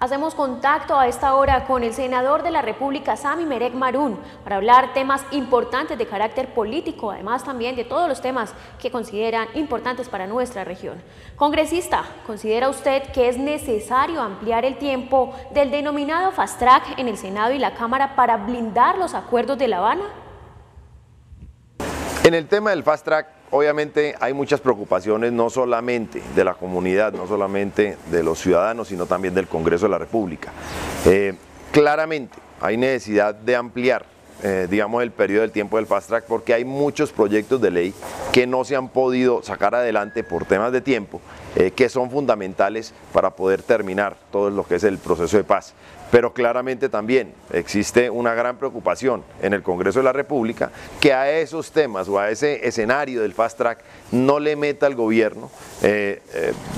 Hacemos contacto a esta hora con el senador de la República, Sami Merek Marún, para hablar temas importantes de carácter político, además también de todos los temas que consideran importantes para nuestra región. Congresista, ¿considera usted que es necesario ampliar el tiempo del denominado Fast Track en el Senado y la Cámara para blindar los acuerdos de La Habana? En el tema del Fast Track, obviamente hay muchas preocupaciones, no solamente de la comunidad, no solamente de los ciudadanos, sino también del Congreso de la República. Claramente hay necesidad de ampliar, digamos, el periodo del tiempo del Fast Track, porque hay muchos proyectos de ley que no se han podido sacar adelante por temas de tiempo, que son fundamentales para poder terminar todo lo que es el proceso de paz. Pero claramente también existe una gran preocupación en el Congreso de la República que a esos temas o a ese escenario del Fast Track no le meta al gobierno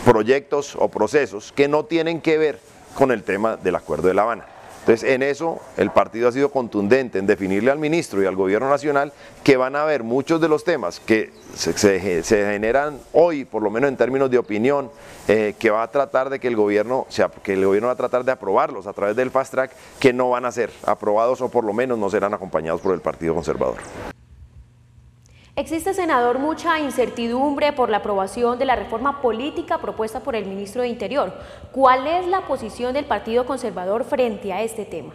proyectos o procesos que no tienen que ver con el tema del Acuerdo de La Habana. Entonces, en eso el partido ha sido contundente en definirle al ministro y al gobierno nacional que van a haber muchos de los temas que se generan hoy, por lo menos en términos de opinión, que va a tratar de que el gobierno va a tratar de aprobarlos a través del Fast Track, que no van a ser aprobados o por lo menos no serán acompañados por el Partido Conservador. Existe, senador, mucha incertidumbre por la aprobación de la reforma política propuesta por el ministro de Interior. ¿Cuál es la posición del Partido Conservador frente a este tema?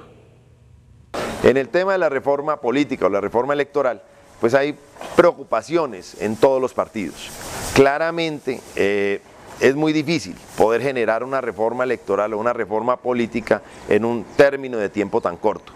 En el tema de la reforma política o la reforma electoral, pues hay preocupaciones en todos los partidos. Claramente es muy difícil poder generar una reforma electoral o una reforma política en un término de tiempo tan corto.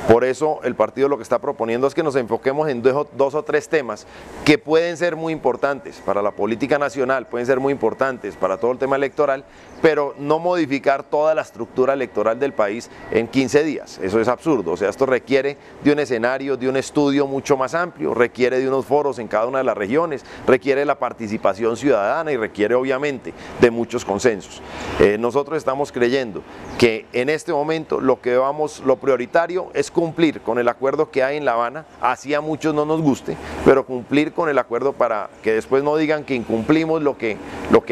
Por eso el partido lo que está proponiendo es que nos enfoquemos en dos o tres temas que pueden ser muy importantes para la política nacional, pueden ser muy importantes para todo el tema electoral, pero no modificar toda la estructura electoral del país en 15 días. Eso es absurdo, o sea, esto requiere de un escenario, de un estudio mucho más amplio, requiere de unos foros en cada una de las regiones, requiere la participación ciudadana y requiere obviamente de muchos consensos. Nosotros estamos creyendo que en este momento lo prioritario es cumplir con el acuerdo que hay en La Habana, así a muchos no nos guste, pero cumplir con el acuerdo para que después no digan que incumplimos lo que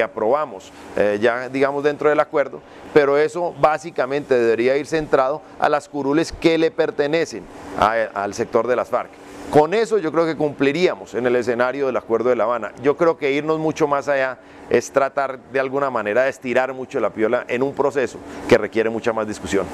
aprobamos, ya digamos dentro del acuerdo, pero eso básicamente debería ir centrado a las curules que le pertenecen al sector de las FARC. Con eso yo creo que cumpliríamos en el escenario del Acuerdo de La Habana. Yo creo que irnos mucho más allá es tratar de alguna manera de estirar mucho la piola en un proceso que requiere mucha más discusión.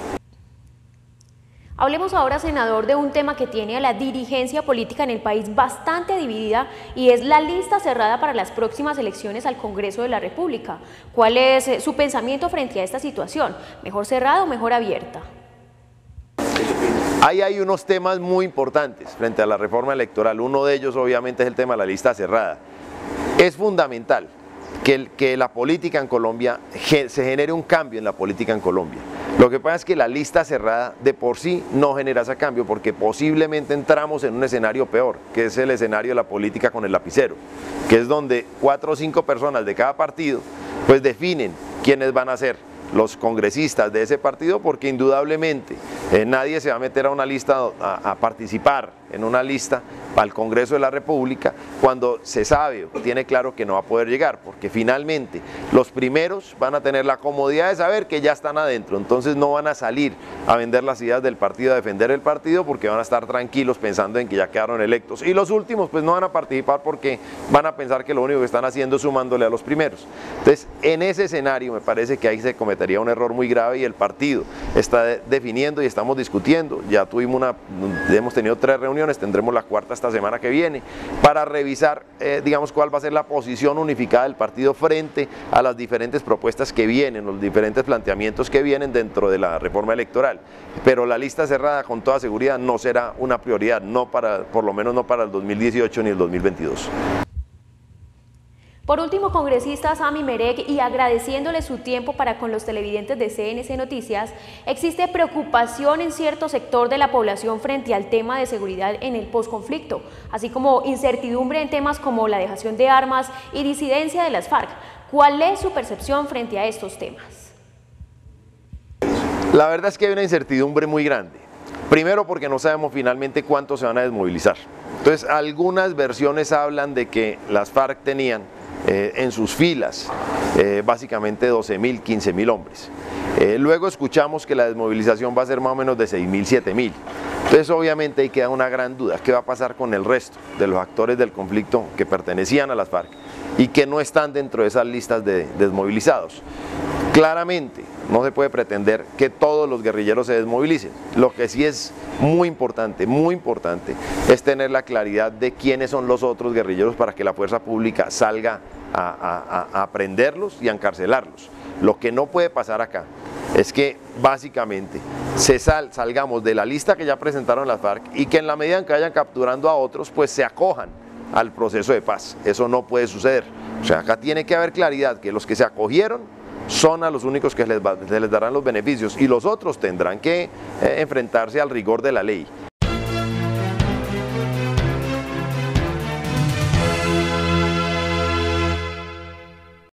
Hablemos ahora, senador, de un tema que tiene a la dirigencia política en el país bastante dividida y es la lista cerrada para las próximas elecciones al Congreso de la República. ¿Cuál es su pensamiento frente a esta situación? ¿Mejor cerrada o mejor abierta? Ahí hay unos temas muy importantes frente a la reforma electoral. Uno de ellos obviamente es el tema de la lista cerrada. Es fundamental que la política en Colombia, se genere un cambio en la política en Colombia. Lo que pasa es que la lista cerrada de por sí no genera ese cambio porque posiblemente entramos en un escenario peor, que es el escenario de la política con el lapicero, que es donde 4 o 5 personas de cada partido pues definen quiénes van a ser los congresistas de ese partido, porque indudablemente nadie se va a meter a una lista, a participar en una lista al Congreso de la República cuando se sabe o tiene claro que no va a poder llegar, porque finalmente los primeros van a tener la comodidad de saber que ya están adentro, entonces no van a salir a vender las ideas del partido, a defender el partido, porque van a estar tranquilos pensando en que ya quedaron electos, y los últimos pues no van a participar porque van a pensar que lo único que están haciendo es sumándole a los primeros. Entonces, en ese escenario me parece que ahí se cometería un error muy grave y el partido está definiendo y estamos discutiendo, ya hemos tenido 3 reuniones, tendremos la 4ª esta semana que viene, para revisar, digamos, cuál va a ser la posición unificada del partido frente a las diferentes propuestas que vienen, los diferentes planteamientos que vienen dentro de la reforma electoral. Pero la lista cerrada con toda seguridad no será una prioridad, por lo menos no para el 2018 ni el 2022. Por último, congresista Sami Merek, y agradeciéndole su tiempo para con los televidentes de CNC Noticias, existe preocupación en cierto sector de la población frente al tema de seguridad en el posconflicto, así como incertidumbre en temas como la dejación de armas y disidencia de las FARC. ¿Cuál es su percepción frente a estos temas? La verdad es que hay una incertidumbre muy grande. Primero porque no sabemos finalmente cuántos se van a desmovilizar. Entonces, algunas versiones hablan de que las FARC tenían en sus filas básicamente 12.000, 15.000 hombres. Luego escuchamos que la desmovilización va a ser más o menos de 6.000, 7.000. Entonces obviamente ahí queda una gran duda, ¿qué va a pasar con el resto de los actores del conflicto que pertenecían a las FARC y que no están dentro de esas listas de desmovilizados? Claramente no se puede pretender que todos los guerrilleros se desmovilicen. Lo que sí es muy importante, es tener la claridad de quiénes son los otros guerrilleros para que la fuerza pública salga a prenderlos y a encarcelarlos. Lo que no puede pasar acá es que básicamente salgamos de la lista que ya presentaron las FARC y que en la medida en que vayan capturando a otros, pues se acojan al proceso de paz. Eso no puede suceder. O sea, acá tiene que haber claridad que los que se acogieron son a los únicos que se les darán los beneficios y los otros tendrán que enfrentarse al rigor de la ley.